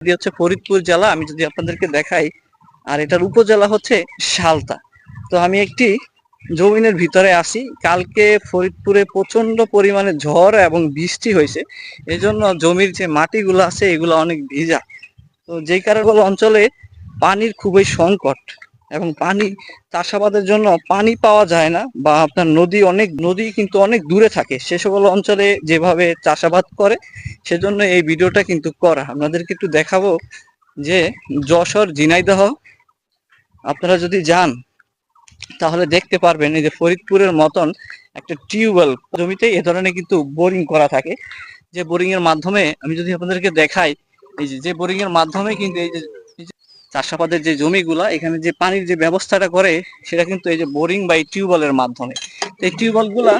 এটি হচ্ছে ফরিদপুর জেলা, আমি যদি আপনাদেরকে দেখাই, আর এটার উপজেলা হচ্ছে সালতা। তো আমি একটি জমিনের ভিতরে আছি। কালকে ফরিদপুরে প্রচন্ড পরিমাণে ঝড় এবং বৃষ্টি হয়েছে, এজন্য জমির যে মাটিগুলো আছে এগুলো অনেক ভিজা। তো যেই কারণে অঞ্চলে পানির খুবই সংকট, এবং পানি চাষাবাদের জন্য পানি পাওয়া যায় না, বা আপনার নদী কিন্তু অনেক দূরে থাকে সে সকল অঞ্চলে যেভাবে চাষাবাদ করে। সেজন্য এই ভিডিওটা কিন্তু করা, আপনাদেরকে একটু দেখাবো যে যশোর ঝিনাইদহ আপনারা যদি যান তাহলে দেখতে পারবেন এই যে ফরিদপুরের মতন একটা টিউবওয়েল জমিতে এ ধরনের কিন্তু বোরিং করা থাকে। যে বোরিং এর মাধ্যমে আমি যদি আপনাদেরকে দেখাই, এই যে বোরিং এর মাধ্যমে কিন্তু এই যে চাষাবাদের যে জমিগুলা এখানে যে পানির যে ব্যবস্থাটা করে সেটা কিন্তু এই যে বোরিং বা এই টিউবওয়েলের মাধ্যমে। এই টিউবওয়েল গুলা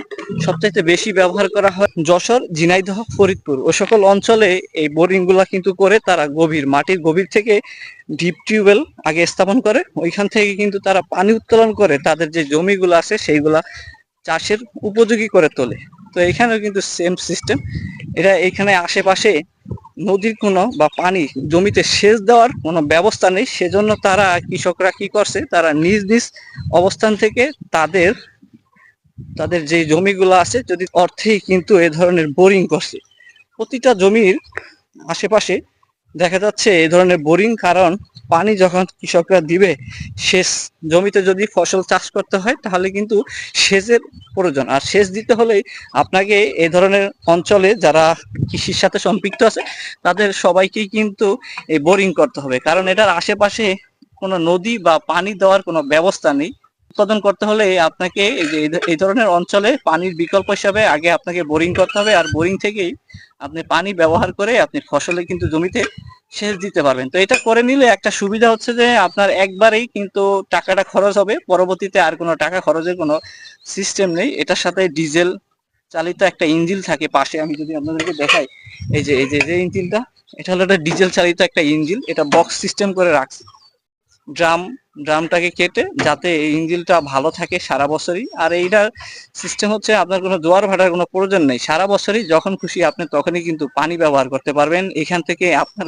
সবচাইতে বেশি ব্যবহার করা হয় যশোর, ঝিনাইদহ, ফরিদপুর ও সকল অঞ্চলে। এই বোরিং গুলা কিন্তু করে তারা মাটির গভীর থেকে ডিপ টিউবওয়েল আগে স্থাপন করে, ওইখান থেকে কিন্তু তারা পানি উত্তোলন করে তাদের যে জমিগুলো আছে সেইগুলা চাষের উপযোগী করে তোলে। তো এখানেও কিন্তু সেম সিস্টেম। এটা এখানে আশেপাশে নদীর কোনো বা পানি জমিতে সেচ দেওয়ার কোনো ব্যবস্থা নেই, সেজন্য তারা কৃষকরা কি করছে, তারা নিজ নিজ অবস্থান থেকে তাদের তাদের যে জমিগুলো আছে যদি অর্থেই কিন্তু এ ধরনের বোরিং করছে। প্রতিটা জমির আশেপাশে দেখা যাচ্ছে এই ধরনের বোরিং, কারণ পানি যখন কৃষকরা দিবে, সেচ জমিতে যদি ফসল চাষ করতে হয় তাহলে কিন্তু সেচের প্রয়োজন। আর সেচ দিতে হলেই আপনাকে এই ধরনের অঞ্চলে যারা কৃষির সাথে সম্পৃক্ত আছে তাদের সবাইকেই কিন্তু এই বোরিং করতে হবে, কারণ এটার আশেপাশে কোনো নদী বা পানি দেওয়ার কোনো ব্যবস্থা নেই। উৎপাদন করতে হলে আপনাকে এই ধরনের অঞ্চলে পানির বিকল্প হিসাবে আগে আপনাকে বোরিং করতে হবে, আর বোরিং থেকেই আপনি পানি ব্যবহার করে আপনি ফসলে কিন্তু জমিতে সেচ দিতে পারবেন। তো এটা করে নিলে একটা সুবিধা হচ্ছে যে আপনার একবারেই কিন্তু টাকাটা খরচ হবে, পরবর্তীতে আর কোনো টাকা খরচের কোনো সিস্টেম নেই। এটার সাথে ডিজেল চালিত একটা ইঞ্জিন থাকে পাশে, আমি যদি আপনাদেরকে দেখাই, এই যে ইঞ্জিনটা, এটা হলো একটা ডিজেল চালিত একটা ইঞ্জিন। এটা বক্স সিস্টেম করে রাখছে ড্রামটাকে কেটে, যাতে এই ইঞ্জিনটা ভালো থাকে সারা বছরই। আর এইটার সিস্টেম হচ্ছে আপনার কোনো জোয়ার ভাটার কোনো প্রয়োজন নেই, সারা বছরই যখন খুশি আপনি তখনই কিন্তু পানি ব্যবহার করতে পারবেন। এখান থেকে আপনার